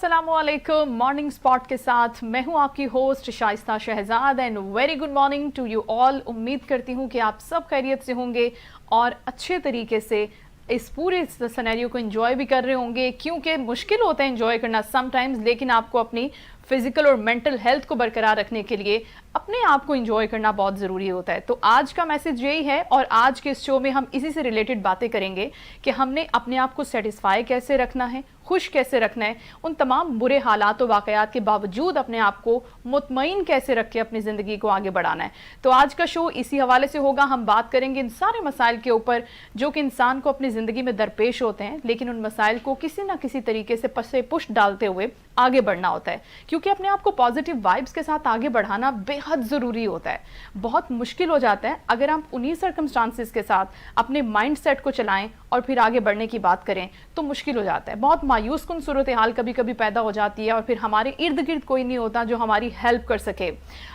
अस्सलामुअलैकुम। Morning spot के साथ मैं हूं आपकी host Shaista Shehzad and very good morning to you all. उम्मीद करती हूं कि आप सब खैरियत से होंगे और अच्छे तरीके से इस पूरे सिनेरियो को एंजॉय भी कर रहे होंगे, क्योंकि मुश्किल होता है एंजॉय करना समटाइम्स, लेकिन आपको अपनी फिजिकल और मेंटल हेल्थ को बरकरार रखने के लिए अपने आप को एंजॉय करना बहुत ज़रूरी होता है। तो आज का मैसेज यही है और आज के इस शो में हम इसी से रिलेटेड बातें करेंगे कि हमने अपने आप को सेटिस्फाई कैसे रखना है, खुश कैसे रखना है, उन तमाम बुरे हालात और वाक़यात के बावजूद अपने आप को मुतमईन कैसे रख के अपनी ज़िंदगी को आगे बढ़ाना है। तो आज का शो इसी हवाले से होगा। हम बात करेंगे इन सारे मसाइल के ऊपर जो कि इंसान को अपनी ज़िंदगी में दरपेश होते हैं, लेकिन उन मसाइल को किसी ना किसी तरीके से पसे पुश डालते हुए आगे बढ़ना होता है, क्योंकि अपने आप को पॉजिटिव वाइब्स के साथ आगे बढ़ाना बेहद ज़रूरी होता है। बहुत मुश्किल हो जाता है अगर हम उन्हीं सर्कमस्टांसिस के साथ अपने माइंड सेट को चलाएं और फिर आगे बढ़ने की बात करें तो मुश्किल हो जाता है। बहुत मायूस कुन सूरत हाल कभी कभी पैदा हो जाती है और फिर हमारे इर्द गिर्द कोई नहीं होता जो हमारी हेल्प कर सके।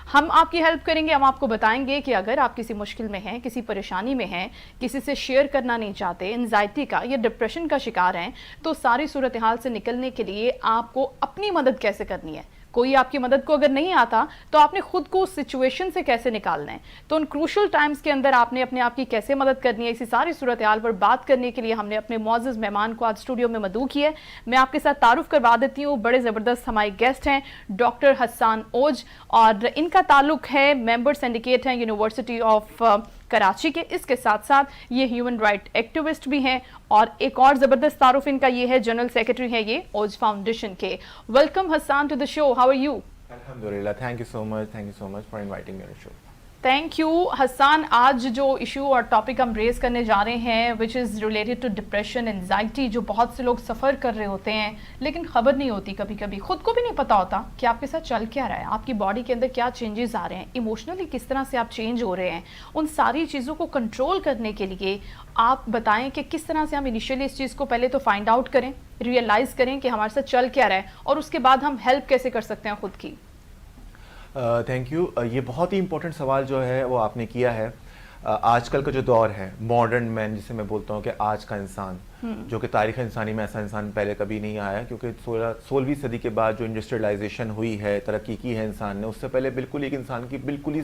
हम आपकी हेल्प करेंगे, हम आपको बताएंगे कि अगर आप किसी मुश्किल में हैं, किसी परेशानी में हैं, किसी से शेयर करना नहीं चाहते, एंजाइटी का या डिप्रेशन का शिकार हैं, तो सारी सूरत हाल से निकलने के लिए आपको अपनी मदद कैसे करनी है। कोई आपकी मदद को अगर नहीं आता तो आपने खुद को उस सिचुएशन से कैसे निकालना है, तो उन क्रूशल टाइम्स के अंदर आपने अपने आप की कैसे मदद करनी है। इसी सारी सूरत हाल पर बात करने के लिए हमने अपने मुअज़्ज़ज़ मेहमान को आज स्टूडियो में मदऊ किया है। मैं आपके साथ तारुफ करवा देती हूँ। बड़े ज़बरदस्त हमारे गेस्ट हैं डॉक्टर हसन ओज, और इनका ताल्लुक है मेंबर सिंडिकेट हैं यूनिवर्सिटी ऑफ कराची के। इसके साथ साथ ये ह्यूमन राइट एक्टिविस्ट भी हैं और एक और ज़बरदस्त तारुफ इनका ये है, जनरल सेक्रेटरी है ये ओज फाउंडेशन के। Welcome Hasan to the show, how are you? अल्हम्दुलिल्लाह, thank you so much for inviting me on the show. Thank you Hasan. आज जो इशू और टॉपिक हम रेज करने जा रहे हैं which is related to depression, anxiety, जो बहुत से लोग सफ़र कर रहे होते हैं लेकिन ख़बर नहीं होती, कभी कभी ख़ुद को भी नहीं पता होता कि आपके साथ चल क्या रहा है, आपकी बॉडी के अंदर क्या चेंजेस आ रहे हैं, इमोशनली किस तरह से आप चेंज हो रहे हैं। उन सारी चीज़ों को कंट्रोल करने के लिए आप बताएं कि किस तरह से हम इनिशियली इस चीज़ को पहले तो फाइंड आउट करें, रियलाइज़ करें कि हमारे साथ चल क्या रहा है, और उसके बाद हम हेल्प कैसे कर सकते हैं खुद की। Thank you. ये बहुत ही इंपॉर्टेंट सवाल जो है वो आपने किया है। आजकल का जो दौर है, मॉडर्न मैन जिसे मैं बोलता हूँ कि आज का इंसान, जो कि तारीख़ इंसानी में ऐसा इंसान पहले कभी नहीं आया, क्योंकि 16वीं सदी के बाद जो इंडस्ट्रियलाइजेशन हुई है, तरक्की की है इंसान ने, उससे पहले बिल्कुल एक इंसान की बिल्कुल ही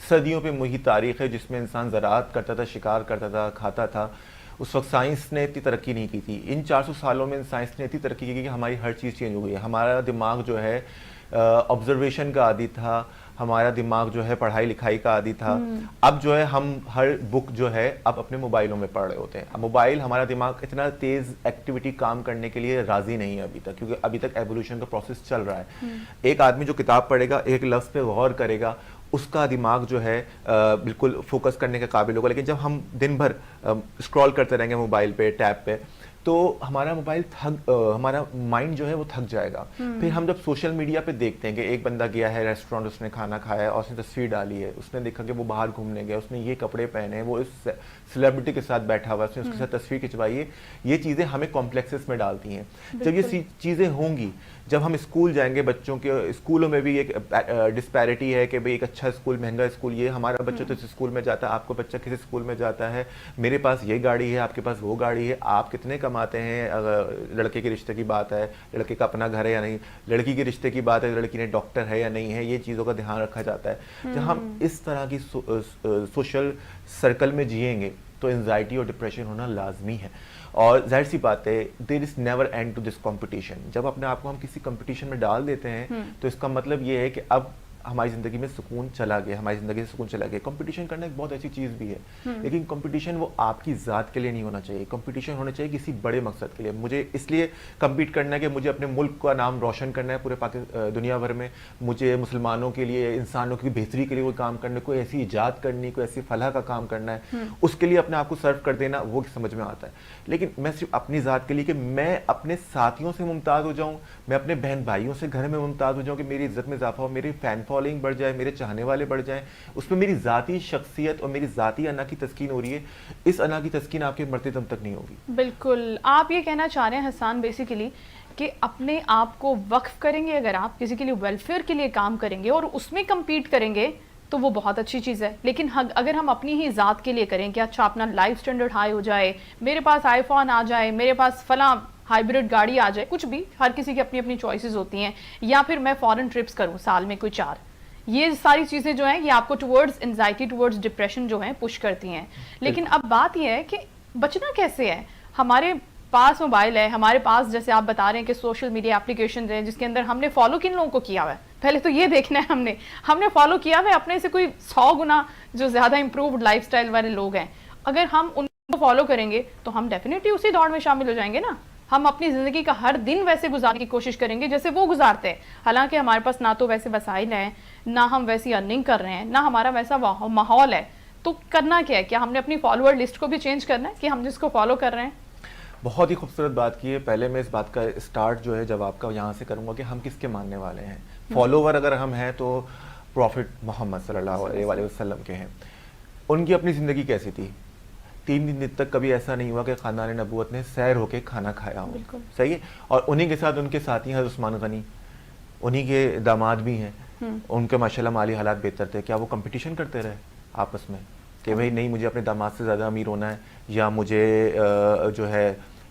सदियों पे मुही तारीख़ है जिसमें इंसान ज़राअत करता था, शिकार करता था, खाता था। उस वक्त साइंस ने इतनी तरक्की नहीं की थी। इन 400 सालों में साइंस ने इतनी तरक्की की कि हमारी हर चीज़ चेंज हो गई है। हमारा दिमाग जो है ऑब्जर्वेशन का आदी था, हमारा दिमाग जो है पढ़ाई लिखाई का आदी था। अब जो है हम हर बुक जो है अब अपने मोबाइलों में पढ़ रहे होते हैं। अब मोबाइल हमारा दिमाग इतना तेज़ एक्टिविटी काम करने के लिए राज़ी नहीं है अभी तक, क्योंकि अभी तक एवोल्यूशन का प्रोसेस चल रहा है। एक आदमी जो किताब पढ़ेगा, एक लफ्ज़ पे गौर करेगा, उसका दिमाग जो है बिल्कुल फोकस करने के काबिल होगा। लेकिन जब हम दिन भर स्क्रॉल करते रहेंगे मोबाइल पे, टैब पे, तो हमारा हमारा माइंड जो है वो थक जाएगा। फिर हम जब सोशल मीडिया पे देखते हैं कि एक बंदा गया है रेस्टोरेंट, उसने खाना खाया और उसने तस्वीर डाली है, उसने देखा कि वो बाहर घूमने गया, उसने ये कपड़े पहने, वो इस सेलिब्रिटी के साथ बैठा हुआ है, उसने उसके साथ तस्वीर खिंचवाई है, ये चीज़ें हमें कॉम्प्लेक्सेस में डालती हैं। जब ये चीज़ें होंगी, जब हम स्कूल जाएंगे, बच्चों के स्कूलों में भी एक डिस्पैरिटी है कि भाई एक अच्छा स्कूल, महंगा स्कूल, ये हमारा बच्चा तो इस स्कूल में जाता है, आपको बच्चा किसी स्कूल में जाता है, मेरे पास ये गाड़ी है, आपके पास वो गाड़ी है, आप कितने कमाते हैं, अगर लड़के के रिश्ते की बात है, लड़के का अपना घर है या नहीं, लड़की के रिश्ते की बात है, लड़की ने डॉक्टर है या नहीं है, ये चीज़ों का ध्यान रखा जाता है। जब हम इस तरह की सोशल सर्कल में जिएंगे तो एंजाइटी और डिप्रेशन होना लाजमी है। और जाहिर सी बात है, there is never end to this competition. जब अपने आप को हम किसी कंपटीशन में डाल देते हैं तो इसका मतलब ये है कि अब हमारी ज़िंदगी में सुकून चला गया, हमारी ज़िंदगी से सुकून चला गया। कंपटीशन करना एक बहुत ऐसी चीज़ भी है, लेकिन कंपटीशन वो आपकी ज़ात के लिए नहीं होना चाहिए। कंपटीशन होना चाहिए किसी बड़े मकसद के लिए। मुझे इसलिए कम्पीट करना है कि मुझे अपने मुल्क का नाम रोशन करना है पूरे दुनिया भर में, मुझे मुसलमानों के लिए, इंसानों की बेहतरी के लिए कोई काम करना है, कोई ऐसी ईजाद करनी, कोई ऐसी फलाह का काम करना है, उसके लिए अपने आप को सर्व कर देना, वो समझ में आता है। लेकिन मैं सिर्फ अपनी ज़ात के लिए कि मैं अपने साथियों से मुमताज़ हो जाऊँ, मैं अपने बहन भाइयों से घर में मुमताज़ हो जाऊँ, कि मेरी इज्जत में इजाफा हो, मेरी फ़ैन फॉलोइंग बढ़ जाए, मेरे चाहने वाले बढ़ जाएं, उसमें मेरी ज़ाती शख्सियत और मेरी ज़ाती अना की तस्कीन हो रही है। इस अना की तस्कीन आपके मरते दम तक नहीं होगी। बिल्कुल, आप ये कहना चाह रहे हैं हसन बेसिकली कि अपने आप को वक्फ करेंगे, अगर आप किसी के लिए वेलफेयर के लिए काम करेंगे और उसमें कम्पीट करेंगे तो वो बहुत अच्छी चीज़ है। लेकिन अगर हम अपनी ही ज़ात के लिए करें कि अच्छा अपना लाइफ स्टैंडर्ड हाई हो जाए, मेरे पास आईफोन आ जाए, मेरे पास फला हाइब्रिड गाड़ी आ जाए, कुछ भी, हर किसी की अपनी अपनी चॉइसेस होती हैं, या फिर मैं फॉरेन ट्रिप्स करूं साल में कोई 4, ये सारी चीज़ें जो हैं ये आपको टुवर्ड्स एंजाइटी, टुवर्ड्स डिप्रेशन जो है पुश करती हैं। लेकिन अब बात ये है कि बचना कैसे है। हमारे पास मोबाइल है, हमारे पास जैसे आप बता रहे हैं कि सोशल मीडिया एप्लीकेशन है जिसके अंदर हमने फॉलो किन लोगों को किया हुआ है, पहले तो ये देखना है हमने फॉलो किया हुआ है अपने से कोई 100 गुना जो ज़्यादा इंप्रूव्ड लाइफस्टाइल वाले लोग हैं। अगर हम उनको फॉलो करेंगे तो हम डेफिनेटली उसी दौड़ में शामिल हो जाएंगे ना। हम अपनी ज़िंदगी का हर दिन वैसे गुजारने की कोशिश करेंगे जैसे वो गुजारते हैं, हालांकि हमारे पास ना तो वैसे वसाइल हैं, ना हम वैसी अर्निंग कर रहे हैं, ना हमारा वैसा माहौल है। तो करना क्या है, क्या हमने अपनी फॉलोअर लिस्ट को भी चेंज करना है कि हम जिसको फॉलो कर रहे हैं। बहुत ही खूबसूरत बात की है। पहले मैं इस बात का स्टार्ट जो है जवाब का यहाँ से करूँगा कि हम किसके मानने वाले हैं। फॉलोवर अगर हम हैं तो प्रॉफिट मोहम्मद सल्लल्लाहु अलैहि वसल्लम के हैं। उनकी अपनी ज़िंदगी कैसी थी, 3 दिन तक कभी ऐसा नहीं हुआ कि खानदान नबूवत ने सैर होके खाना खाया हो, सही है। और उन्हीं के साथ उनके साथी हैं उस्मान गनी, उन्हीं के दामाद भी हैं, उनके माशाल्लाह माली हालात बेहतर थे। क्या वो कंपटीशन करते रहे आपस में कि भाई नहीं मुझे अपने दामाद से ज़्यादा अमीर होना है, या मुझे जो है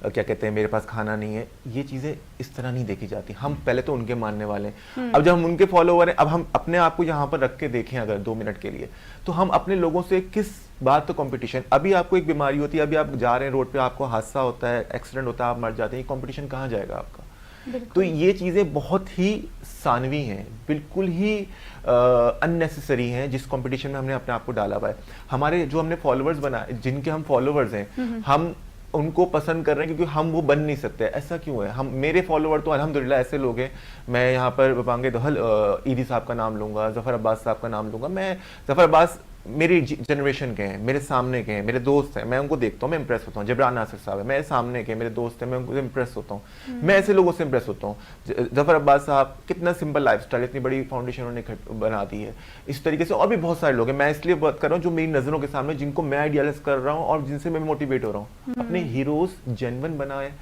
क्या कहते हैं मेरे पास खाना नहीं है। ये चीज़ें इस तरह नहीं देखी जाती। हम पहले तो उनके मानने वाले हैं। अब जब हम उनके फॉलोवर हैं, अब हम अपने आप को यहाँ पर रख के देखें अगर 2 मिनट के लिए, तो हम अपने लोगों से किस बात तो कंपटीशन। अभी आपको एक बीमारी होती है, अभी आप जा रहे हैं रोड पे, आपको हादसा होता है, एक्सीडेंट होता है, आप मर जाते हैं, कंपटीशन कहाँ जाएगा आपका। तो ये चीज़ें बहुत ही सानवी हैं, बिल्कुल ही अननेसेसरी हैं जिस कंपटीशन में हमने अपने आप को डाला हुआ है। हमारे जो हमने फॉलोअर्स बनाए, जिनके हम फॉलोअर्स हैं, हम उनको पसंद कर रहे हैं क्योंकि हम वो बन नहीं सकते। ऐसा क्यों है? हम मेरे फॉलोअर तो अल्हम्दुलिल्लाह ऐसे लोग हैं। मैं यहाँ पर बांगे दहल ईदी साहब का नाम लूँगा, ज़फ़र अब्बास साहब का नाम लूँगा। मैं ज़फ़र अब्बास मेरी जनरेशन के हैं, मेरे सामने के हैं, मेरे दोस्त हैं, मैं उनको देखता हूँ, मैं इंप्रेस होता हूँ। जबरान नासिर साहब है, मेरे सामने के मेरे दोस्त हैं, मैं उनको इंप्रेस होता हूँ। मैं ऐसे लोगों से इंप्रेस होता हूँ। ज़फ़र अब्बास साहब कितना सिंपल लाइफस्टाइल, इतनी बड़ी फाउंडेशन उन्होंने बना दी है। इस तरीके से और भी बहुत सारे लोग हैं। मैं इसलिए बात कर रहा हूँ जो मेरी नज़रों के सामने, जिनको मैं आइडियलाइज कर रहा हूँ और जिनसे मैं मोटिवेट हो रहा हूँ। अपने हीरोज़ जेन्युइन बनाए,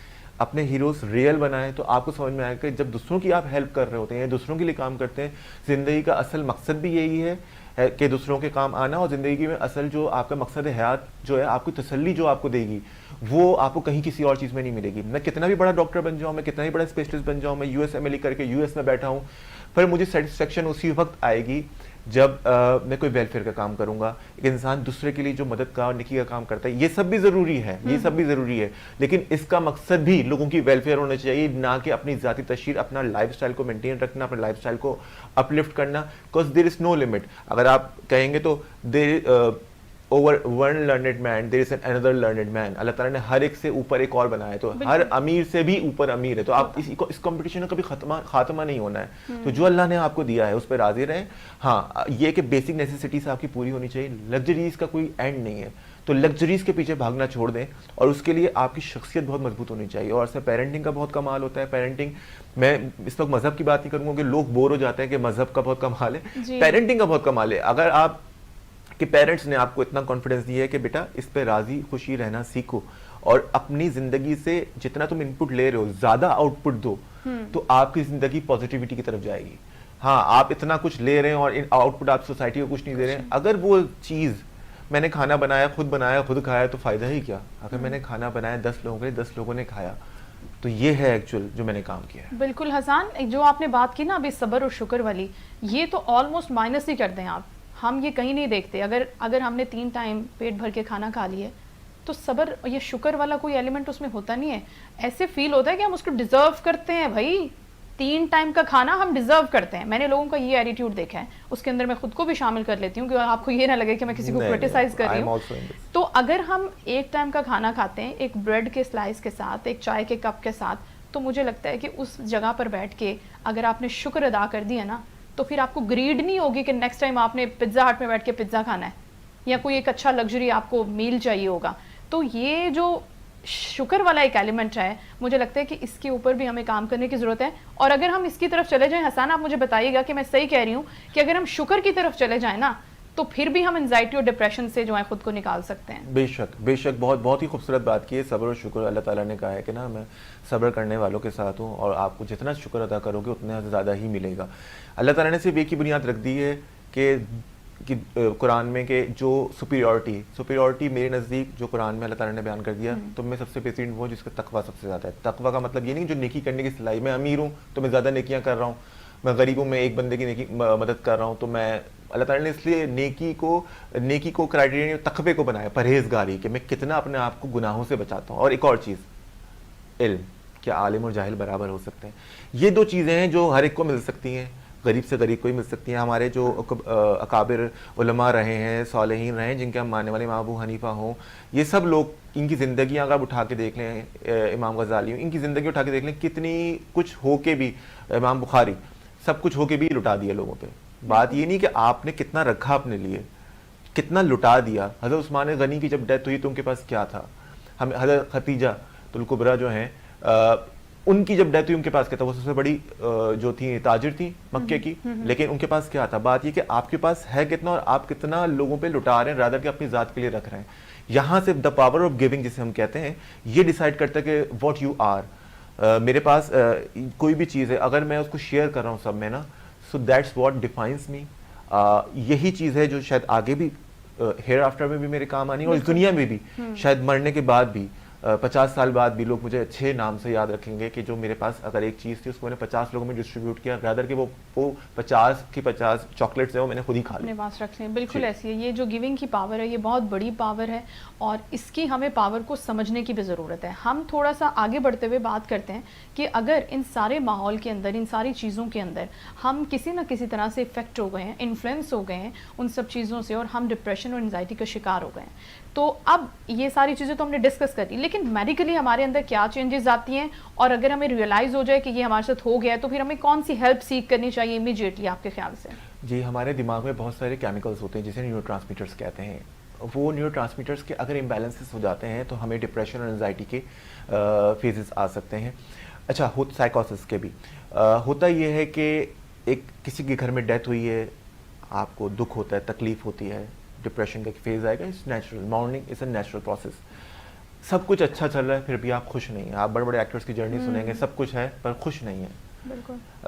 अपने हीरोज़ रियल बनाए, तो आपको समझ में आएगा कि जब दूसरों की आप हेल्प कर रहे होते हैं, दूसरों के लिए काम करते हैं, ज़िंदगी का असल मकसद भी यही है कि दूसरों के काम आना। और ज़िंदगी में असल जो आपका मकसद है हयात जो है, आपकी तसल्ली जो आपको देगी, वो आपको कहीं किसी और चीज़ में नहीं मिलेगी। मैं कितना भी बड़ा डॉक्टर बन जाऊँ, मैं कितना भी बड़ा स्पेशलिस्ट बन जाऊँ, मैं USMLE करके US में बैठा हूँ, पर मुझे सेटिस्फेक्शन उसी वक्त आएगी जब मैं कोई वेलफेयर का काम करूंगा। एक इंसान दूसरे के लिए जो मदद का और नेकी का काम करता है, ये सब भी ज़रूरी है, ये सब भी ज़रूरी है, लेकिन इसका मकसद भी लोगों की वेलफेयर होना चाहिए, ना कि अपनी ज़ाती तशहीर, अपना लाइफस्टाइल को मेंटेन रखना, अपने लाइफस्टाइल को अपलिफ्ट करना। Because there is no limit. अगर आप कहेंगे तो there over one learned man there is another learned man. अल्लाह ताला ने हर एक से ऊपर एक और बनाया है, तो हर अमीर से भी ऊपर अमीर है। तो आप इस कंपटीशन का कभी खात्मा नहीं होना है। तो जो अल्लाह ने आपको दिया है उस पर राजी रहें। हाँ, ये कि बेसिक नेसेसिटीज आपकी पूरी होनी चाहिए, लग्जरीज का कोई एंड नहीं है। तो लग्जरीज के पीछे भागना छोड़ दें, और उसके लिए आपकी शख्सियत बहुत मजबूत होनी चाहिए। और इससे पेरेंटिंग का बहुत कमाल होता है। पेरेंटिंग, मैं इस वक्त मजहब की बात नहीं करूँगा कि लोग बोर हो जाते हैं कि मजहब का बहुत कमाल है, पेरेंटिंग का बहुत कमाल है। अगर आप कि पेरेंट्स ने आपको इतना कॉन्फिडेंस दिया है कि बेटा इस पे राजी खुशी रहना सीखो, और अपनी जिंदगी से जितना तुम इनपुट ले रहे हो ज्यादा आउटपुट दो, तो आपकी जिंदगी पॉजिटिविटी की तरफ जाएगी। हाँ, आप इतना कुछ ले रहे हैं और आउटपुट आप सोसाइटी को कुछ नहीं दे रहे हैं। अगर वो चीज, मैंने खाना बनाया, खुद खाया, तो फायदा ही क्या। अगर मैंने खाना बनाया 10 लोगों के लिए, 10 लोगों ने खाया, तो ये है एक्चुअल जो मैंने काम किया है। बिल्कुल हसन, जो आपने बात की ना अभी सब्र और शुक्र वाली, ये तो ऑलमोस्ट माइनस ही कर दें आप। हम ये कहीं नहीं देखते। अगर हमने 3 टाइम पेट भर के खाना खा लिए, तो सब्र, ये शुक्र वाला कोई एलिमेंट उसमें होता नहीं है। ऐसे फील होता है कि हम उसको डिजर्व करते हैं। भाई 3 टाइम का खाना हम डिजर्व करते हैं। मैंने लोगों का ये एटीट्यूड देखा है, उसके अंदर मैं खुद को भी शामिल कर लेती हूँ कि आपको ये ना लगे कि मैं किसी को क्रिटिसाइज कर रही हूँ। तो अगर हम 1 टाइम का खाना खाते हैं एक ब्रेड के स्लाइस के साथ, एक चाय के कप के साथ, तो मुझे लगता है कि उस जगह पर बैठ के अगर आपने शुक्र अदा कर दिया ना, तो फिर आपको ग्रीड नहीं होगी कि नेक्स्ट टाइम आपने पिज्ज़ा हट में बैठ के पिज्ज़ा खाना है, या कोई एक अच्छा लग्जरी आपको मील चाहिए होगा। तो ये जो शुक्र वाला एक एलिमेंट है, मुझे लगता है कि इसके ऊपर भी हमें काम करने की ज़रूरत है। और अगर हम इसकी तरफ चले जाएं, हसन आप मुझे बताइएगा कि मैं सही कह रही हूँ कि अगर हम शुक्र की तरफ चले जाएं ना, तो फिर भी हम एंजाइटी और डिप्रेशन से जो है खुद को निकाल सकते हैं। बेशक बेशक, बहुत ही खूबसूरत बात की है। सब्र और शुक्र, अल्लाह ताला ने कहा है कि ना मैं सब्र करने वालों के साथ हूँ, और आपको जितना शुक्र अदा करोगे उतना ज़्यादा ही मिलेगा। अल्लाह ताला ने सिर्फ एक ही बुनियाद रख दी है कि कि कुरान में के जो सुपीरियरिटी मेरे नज़दीक जो कुरान में अल्लाह ताला ने बयान कर दिया, तो मैं सबसे बेहतरीन वो जिसका तकवा सबसे ज़्यादा है। तकवा का मतलब ये नहीं जो नेकी करने की सलाही, मैं अमीर हूँ तो मैं ज़्यादा नेकियां कर रहा हूँ, मैं गरीब हूँ मैं एक बंदे की नेकी मदद कर रहा हूँ, तो मैं अल्लाह ताला ने इसलिए नेकी को क्राइटेरिया तकवे को बनाया, परहेजगारी, कि मैं कितना अपने आप को गुनाहों से बचाता हूँ। और एक और चीज़, इल्म, क्या आलिम और जाहिल बराबर हो सकते हैं? ये दो चीज़ें हैं जो हर एक को मिल सकती हैं, गरीब से गरीब को ही मिल सकती हैं। हमारे जो अकाबिर उलमा रहे हैं, सालेहीन रहे हैं, जिनके हम मानने वाले इमाम अबू हनीफा हों, ये सब लोग, इनकी ज़िंदगी अगर आप उठा के देख लें, इमाम गज़ाली, इनकी ज़िंदगी उठा के देख लें, कितनी कुछ हो के भी, इमाम बुखारी, सब कुछ हो के भी लुटा दिया लोगों पे। बात ये नहीं कि आपने कितना रखा अपने लिए, कितना लुटा दिया। हज़रत उस्मान गनी की जब डेथ हुई तो उनके पास क्या था? हम हज़रत खतीजा तुल कुबरा जो हैं, उनकी जब डेथ हुई उनके पास क्या था? वो सबसे बड़ी जो थी ताजिर थी मक्के की, लेकिन उनके पास क्या था? बात ये कि आपके पास है कितना और आप कितना लोगों पे लुटा रहे हैं, रादर कि अपनी ज़ात के लिए रख रहे हैं। यहाँ से द पावर ऑफ गिविंग जिसे हम कहते हैं, ये डिसाइड करता है कि व्हाट यू आर। मेरे पास कोई भी चीज़ है, अगर मैं उसको शेयर कर रहा हूँ सब में ना, सो दैट्स व्हाट डिफाइंस मी। यही चीज़ है जो शायद आगे भी हेयर आफ्टर में भी मेरे काम आनी है, और इस दुनिया में भी शायद मरने के बाद भी 50 साल बाद भी लोग मुझे अच्छे नाम से याद रखेंगे कि जो मेरे पास अगर एक चीज़ थी उसको मैंने 50 लोगों में डिस्ट्रीब्यूट किया, रादर कि वो 50 की 50 चॉकलेट्स है वो मैंने खुद ही खा अपने पास रख लें। बिल्कुल ऐसी है, ये जो गिविंग की पावर है ये बहुत बड़ी पावर है, और इसकी हमें पावर को समझने की भी ज़रूरत है। हम थोड़ा सा आगे बढ़ते हुए बात करते हैं कि अगर इन सारे माहौल के अंदर, इन सारी चीज़ों के अंदर हम किसी न किसी तरह से इफेक्ट हो गए हैं, इन्फ्लुएंस हो गए हैं उन सब चीज़ों से, और हम डिप्रेशन और एंजाइटी का शिकार हो गए हैं, तो अब ये सारी चीज़ें तो हमने डिस्कस कर दी, लेकिन मेडिकली हमारे अंदर क्या चेंजेस आती हैं, और अगर हमें रियलाइज़ हो जाए कि ये हमारे साथ हो गया है तो फिर हमें कौन सी हेल्प सीख करनी चाहिए इमीडिएटली आपके ख्याल से? जी, हमारे दिमाग में बहुत सारे केमिकल्स होते हैं जिसे न्यूरोट्रांसमीटर्स कहते हैं। वो न्यूरोट्रांसमीटर्स के अगर इम्बैलेंसेस हो जाते हैं तो हमें डिप्रेशन और एंजाइटी के फेजेस आ सकते हैं। अच्छा, साइकोसिस के भी होता ये है कि एक किसी के घर में डेथ हुई है, आपको दुख होता है, तकलीफ होती है, डिप्रेशन का फेज आएगा, it's natural, morning is a natural process. सब कुछ अच्छा चल रहा है फिर भी आप खुश नहीं हैं। आप बड़े बड़े एक्टर्स की जर्नी सुनेंगे, सब कुछ है पर खुश नहीं है।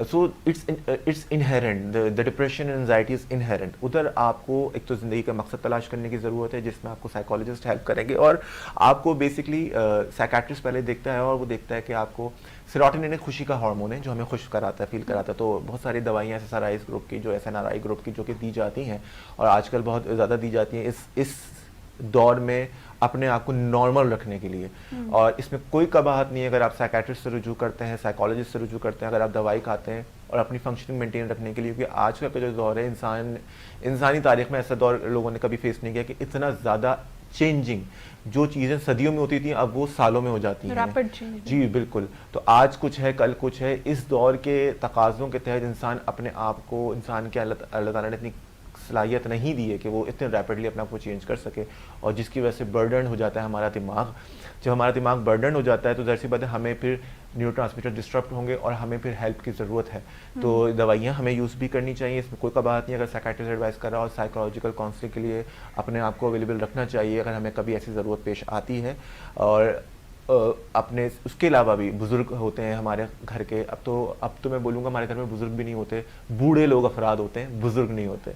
So it's inherent, the depression and anxiety is inherent. उधर आपको एक तो ज़िंदगी का मकसद तलाश करने की ज़रूरत है, जिसमें आपको साइकोलॉजिस्ट हेल्प करेंगे, और आपको बेसिकली साइकेट्रिस्ट पहले देखता है और वो देखता है कि आपको सेरोटोनिन एक खुशी का हार्मोन है जो हमें खुश कराता है, फील कराता है। तो बहुत सारी दवाइयाँ SSRI ग्रुप की, जो SNRI ग्रुप की, जो कि दी जाती हैं और आजकल बहुत ज़्यादा दी जाती हैं इस दौर में अपने आप को नॉर्मल रखने के लिए। और इसमें कोई कबाहत नहीं है अगर आप साइकेट्रिस्ट से रुजू करते हैं, साइकोलॉजिस्ट से रुजू करते हैं, अगर आप दवाई खाते हैं और अपनी फंक्शनिंग मेंटेन रखने के लिए, क्योंकि आज का जो दौर है, इंसानी तारीख में ऐसा दौर लोगों ने कभी फेस नहीं किया कि इतना ज़्यादा चेंजिंग, जो चीज़ें सदियों में होती थी अब वो सालों में हो जाती हैं। जी बिल्कुल। तो आज कुछ है कल कुछ है। इस दौर के तकाज़ों के तहत इंसान अपने आप को, इंसान के अल्लाह ताला ने इतनी सलाहियत नहीं दी है कि वो इतने रैपिडली अपने आप को चेंज कर सके, और जिसकी वजह से बर्डन हो जाता है हमारा दिमाग। जब हमारा दिमाग बर्डन हो जाता है तो ज़ाहिर सी बात है हमें फिर न्यूरोट्रांसमीटर डिस्टर्ब होंगे और हमें फिर हेल्प की ज़रूरत है। तो दवाइयाँ हमें यूज़ भी करनी चाहिए, इसमें कोई कबाहत नहीं। अगर साइकेट्रिस्ट एडवाइस कर रहा हो, साइकोलॉजिकल काउंसलिंग के लिए अपने आप को अवेलेबल रखना चाहिए अगर हमें कभी ऐसी ज़रूरत पेश आती है। और अपने उसके अलावा भी बुज़ुर्ग होते हैं हमारे घर के, अब तो मैं बोलूँगा हमारे घर में बुज़ुर्ग भी नहीं होते, बूढ़े लोग अफराद होते हैं, बुज़ुर्ग नहीं होते।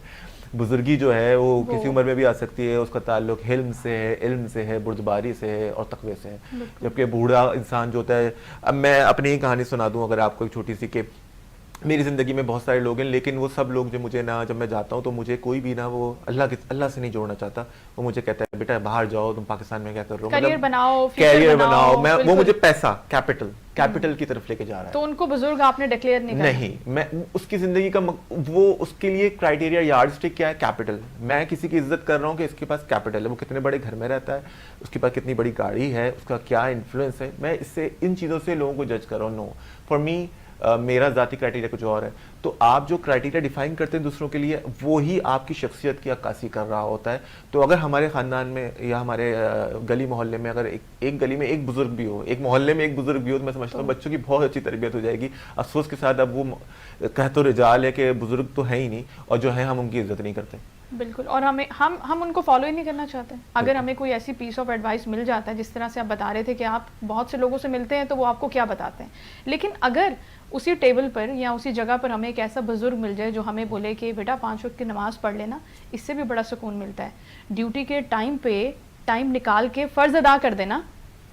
बुजुर्गी जो है वो किसी उम्र में भी आ सकती है, उसका ताल्लुक हिल्म से है, इल्म से है, बुर्दबारी से है और तकवे से है। जबकि बूढ़ा इंसान जो होता है, अब मैं अपनी ही कहानी सुना दूं अगर आपको एक छोटी सी, कि मेरी ज़िंदगी में बहुत सारे लोग हैं, लेकिन वो सब लोग जो मुझे ना, जब मैं जाता हूँ तो मुझे कोई भी ना वो अल्लाह से नहीं जोड़ना चाहता। वो मुझे कहता है बेटा बाहर जाओ, तुम पाकिस्तान में क्या कर रहे हो, करियर बनाओ, मैं वो मुझे पैसा, कैपिटल की तरफ लेके जा रहा है। तो उनको बुजुर्ग आपने डिक्लेयर नहीं, मैं उसकी ज़िंदगी का वो उसके लिए क्राइटेरिया, यार्डस्टिक क्या है? कैपिटल। मैं किसी की इज्जत कर रहा हूँ कि इसके पास कैपिटल है, वो कितने बड़े घर में रहता है, उसके पास कितनी बड़ी गाड़ी है, उसका क्या इन्फ्लुएंस है। मैं इससे, इन चीज़ों से लोगों को जज कर रहा हूँ। नो, फॉर मी मेरा ज़ाती क्राइटेरिया कुछ और है। तो आप जो क्राइटेरिया डिफाइन करते हैं दूसरों के लिए, वो ही आपकी शख्सियत की अक्कासी कर रहा होता है। तो अगर हमारे ख़ानदान में या हमारे गली मोहल्ले में अगर एक गली में एक बुज़ुर्ग भी हो, एक मोहल्ले में एक बुज़ुर्ग भी हो, तो मैं समझता हूँ बच्चों की बहुत अच्छी तरबियत हो जाएगी। अफसोस के साथ अब वो कह तो रिजाल है कि बुज़ुर्ग तो है ही नहीं, और जो है हम उनकी इज्जत नहीं करते। बिल्कुल, और हम उनको फॉलो ही नहीं करना चाहते। अगर हमें कोई ऐसी पीस ऑफ एडवाइस मिल जाता है, जिस तरह से आप बता रहे थे कि आप बहुत से लोगों से मिलते हैं तो वो आपको क्या बताते हैं, लेकिन अगर उसी टेबल पर या उसी जगह पर हमें एक ऐसा बुजुर्ग मिल जाए जो हमें बोले कि बेटा 5 वक्त की नमाज पढ़ लेना, इससे भी बड़ा सुकून मिलता है। ड्यूटी के टाइम पे टाइम निकाल के फ़र्ज़ अदा कर देना,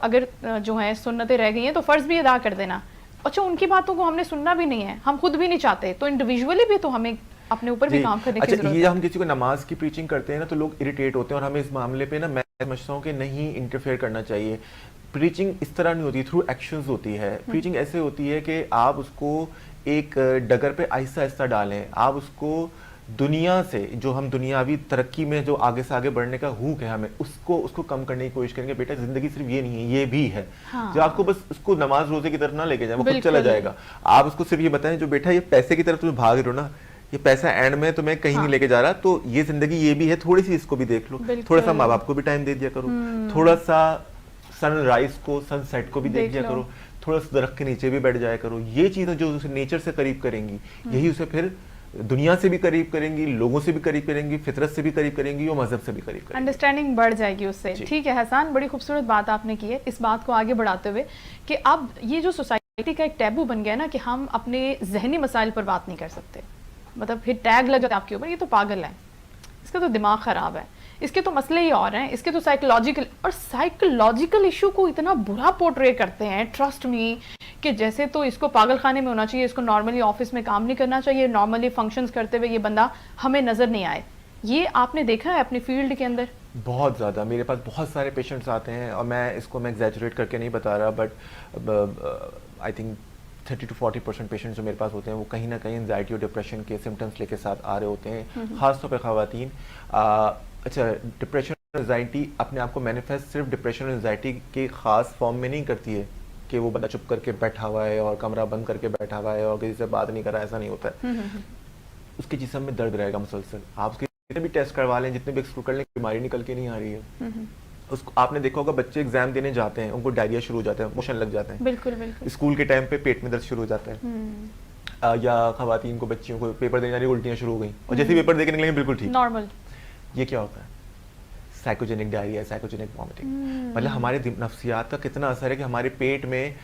अगर जो है सुन्नतें रह गई हैं तो फ़र्ज़ भी अदा कर देना। अच्छा, उनकी बातों को हमने सुनना भी नहीं है, हम खुद भी नहीं चाहते, तो इंडिविजुअली भी तो हमें अपने ऊपर भी काम करने की अच्छा, जरूरत ये है। हम किसी को नमाज की प्रीचिंग करते हैं ना तो लोग इरिटेट होते हैं, और हमें इस मामले पे ना मैं समझता हूँ कि नहीं इंटरफेयर करना चाहिए। प्रीचिंग इस तरह नहीं होती, थ्रू एक्शंस होती है। प्रीचिंग ऐसे होती है कि आप उसको एक डगर पे आहिस्ता आहिस्ता डालें, आप उसको दुनिया से, जो हम दुनियावी तरक्की में जो आगे से आगे बढ़ने का हुक है हमें, उसको कम करने की कोशिश करेंगे। बेटा जिंदगी सिर्फ ये नहीं है, ये भी है। हाँ। जो आपको बस उसको नमाज रोजे की तरफ ना लेके जाए, वो खुद बिल्कुल। चला जाएगा। आप उसको सिर्फ ये बताएं, जो बेटा ये पैसे की तरफ तुम भाग रहे हो ना, ये पैसा एंड में तुम्हें कहीं नहीं लेके जा रहा, तो ये जिंदगी ये भी है, थोड़ी सी इसको भी देख लो। थोड़ा सा माँ बाप को भी टाइम दे दिया करो, थोड़ा सा सनराइज को, सनसेट को भी देख दिया करो, थोड़ा सा दरख्त के नीचे भी बैठ जाया करो। ये चीजें जो उसे नेचर से करीब करेंगी, यही उसे फिर दुनिया से भी करीब करेंगी, लोगों से भी करीब करेंगी, फितरत से भी करीब करेंगी और मजहब से भी करीब करेंगी। अंडरस्टैंडिंग बढ़ जाएगी उससे। ठीक है हसन, बड़ी खूबसूरत बात आपने की है। इस बात को आगे बढ़ाते हुए कि अब ये जो सोसाइटी का एक टैबू बन गया ना कि हम अपने जहनी मसाइल पर बात नहीं कर सकते, मतलब फिर टैग लग जाता है आपके ऊपर, ये तो पागल है, इसका तो दिमाग ख़राब है, इसके तो मसले ही और हैं, इसके तो साइकोलॉजिकल इशू को इतना बुरा पोर्ट्रे करते हैं, ट्रस्ट मी, कि जैसे तो इसको पागल खाने में होना चाहिए, इसको नॉर्मली ऑफिस में काम नहीं करना चाहिए, नॉर्मली फंक्शंस करते हुए ये बंदा हमें नज़र नहीं आए। ये आपने देखा है अपनी फील्ड के अंदर? बहुत ज़्यादा, मेरे पास बहुत सारे पेशेंट्स आते हैं, और मैं एग्जैजरेट करके नहीं बता रहा, but I think 30 to 40% patients जो मेरे पास होते हैं वो कहीं ना कहीं एंजाइटी और डिप्रेशन के सिम्टम्स लेके साथ आ रहे होते हैं, खासतौर पर ख़वातीन। अच्छा, डिप्रेशन और एंजाइटी अपने आप को मैनिफेस्ट सिर्फ डिप्रेशन और एंजाइटी के ख़ास फॉर्म में नहीं करती है कि वो बंदा चुप करके बैठा हुआ है और कमरा बंद करके बैठा हुआ है और किसी से बात नहीं कर रहा है, ऐसा नहीं होता है। उसके जिस्म में दर्द रहेगा मुसलसल, आप उसके जितने भी टेस्ट करवा लें, जितने भी एक्सक्लूड कर लें, बीमारी निकल के नहीं आ रही है। उसको आपने देखा होगा, बच्चे एग्जाम देने जाते हैं, उनको डायरिया शुरू हो जाता है, मोशन लग जाते हैं। बिल्कुल बिल्कुल। स्कूल के टाइम पे पेट में दर्द शुरू हो जाता है, या खवातीन को, बच्चियों को पेपर देने जा रही उल्टियां शुरू हो गई, और जैसे पेपर देके निकलेंगे बिल्कुल ठीक नॉर्मल। ये क्या होता है? Psychogenic diarrhoea, psychogenic vomiting. मतलब हमारे नफ्सियात का कितना असर है कि हमारे पेट में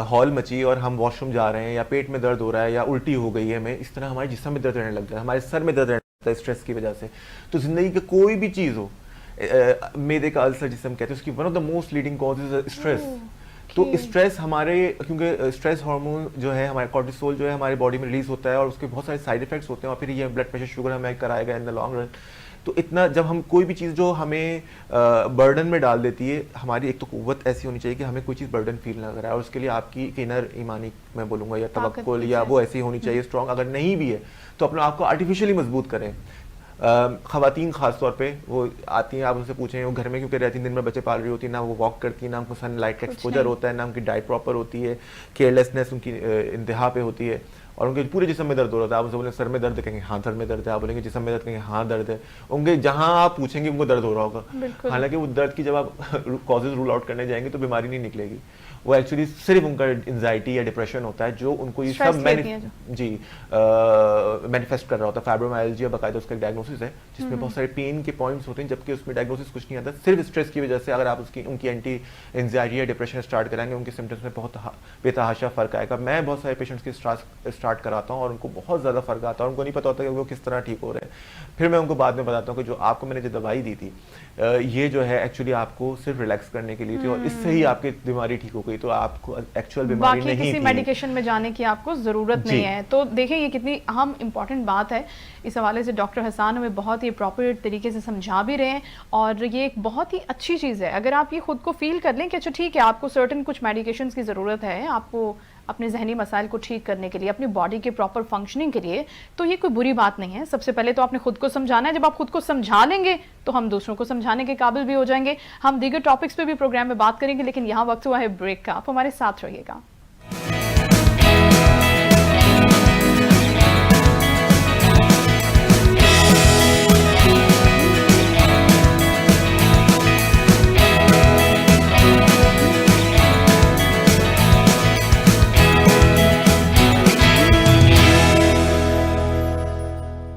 हॉल मची और हम वॉशरूम जा रहे हैं, या पेट में दर्द हो रहा है, या उल्टी हो गई है हमें, इस तरह हमारे जिस्म में दर्द रहने लग जाता है, हमारे सर में दर्द रहने लगता है स्ट्रेस की वजह से। तो जिंदगी की कोई भी चीज़ हो, मैदे का अल्सर जिसे हम कहते हैं, उसकी one of the most leading cause is stress. तो स्ट्रेस हमारे, क्योंकि स्ट्रेस हार्मोन जो है हमारे कॉर्टिसोल जो है हमारे बॉडी में रिलीज होता है, और उसके बहुत सारे साइड इफेक्ट्स होते हैं, और फिर ये ब्लड प्रेशर, शुगर हमें कराएगा इन द लॉन्ग रन। तो इतना जब हम कोई भी चीज़ जो हमें बर्डन में डाल देती है, हमारी एक तो कुव्वत ऐसी होनी चाहिए कि हमें कोई चीज़ बर्डन फील ना कराए, और उसके लिए आपकी इनर ईमानी मैं बोलूँगा, या तवक्कुल, या वो ऐसी होनी चाहिए स्ट्रॉन्ग। अगर नहीं भी है तो अपने आप को आर्टिफिशियली मजबूत करें। खवातीन खास तौर पे वो आती हैं, आप उनसे पूछें वो घर में क्योंकि रहती हैं, दिन में बच्चे पाल रही होती हैं, ना वो वॉक करती हैं, ना उनको सनलाइट का एक्सपोजर होता है, ना उनकी डाइट प्रॉपर होती है, केयरलेसनेस उनकी इंतहा पे होती है, और उनके पूरे जिस्म में दर्द हो रहा था। आप उनसे बोलेंगे सर में दर्द, कहेंगे हाँ सर में दर्द है, आप बोलेंगे जिस्म में दर्द, कहेंगे हाँ दर्द है। उनके जहाँ आप पूछेंगे उनको दर्द हो रहा होगा, हालांकि वो दर्द की जब आप कॉजेज रूल आउट करने जाएंगे तो बीमारी नहीं निकलेगी, वो एक्चुअली सिर्फ उनका एंजाइटी या डिप्रेशन होता है, जो उनको ये सब मैनिफेस्ट कर रहा होता है। फाइब्रोमाइल्जिया बाकायदा उसका एक डायग्नोसिस है, जिसमें बहुत सारे पेन के पॉइंट्स होते हैं, जबकि उसमें डायग्नोसिस कुछ नहीं आता, सिर्फ स्ट्रेस की वजह से। अगर आप उनकी एंटी एंजाइटी या डिप्रेशन स्टार्ट कराएंगे, उनके सिम्टम्स में बहुत बेतहाशा फ़र्क आएगा। मैं बहुत सारे पेशेंट्स की स्टार्ट कराता हूँ और उनको बहुत ज़्यादा फ़र्क आता है, उनको नहीं पता होता कि वो किस तरह ठीक हो रहे हैं। फिर मैं उनको बाद में बताता हूँ कि जो आपको मैंने जो दवाई दी थी, ये जो है एक्चुअली आपको सिर्फ रिलैक्स करने के लिए थी, और इससे ही आपकी बीमारी ठीक हो गई, तो आपको एक्चुअल बीमारी नहीं किसी मेडिकेशन में जाने की आपको ज़रूरत नहीं है। तो देखें ये कितनी अहम इंपॉर्टेंट बात है। इस हवाले से डॉक्टर हसन हमें बहुत ही प्रॉपर तरीके से समझा भी रहे हैं, और ये एक बहुत ही अच्छी चीज़ है। अगर आप ये खुद को फील कर लें कि अच्छा ठीक है, आपको सर्टेन कुछ मेडिकेशंस की ज़रूरत है आपको अपने जहनी मसाइल को ठीक करने के लिए, अपनी बॉडी के प्रॉपर फंक्शनिंग के लिए, तो ये कोई बुरी बात नहीं है। सबसे पहले तो आपने खुद को समझाना है। जब आप खुद को समझा लेंगे तो हम दूसरों को समझाने के काबिल भी हो जाएंगे। हम दीगर टॉपिक्स पे भी प्रोग्राम में बात करेंगे, लेकिन यहाँ वक्त हुआ है ब्रेक का। आप हमारे साथ रहिएगा।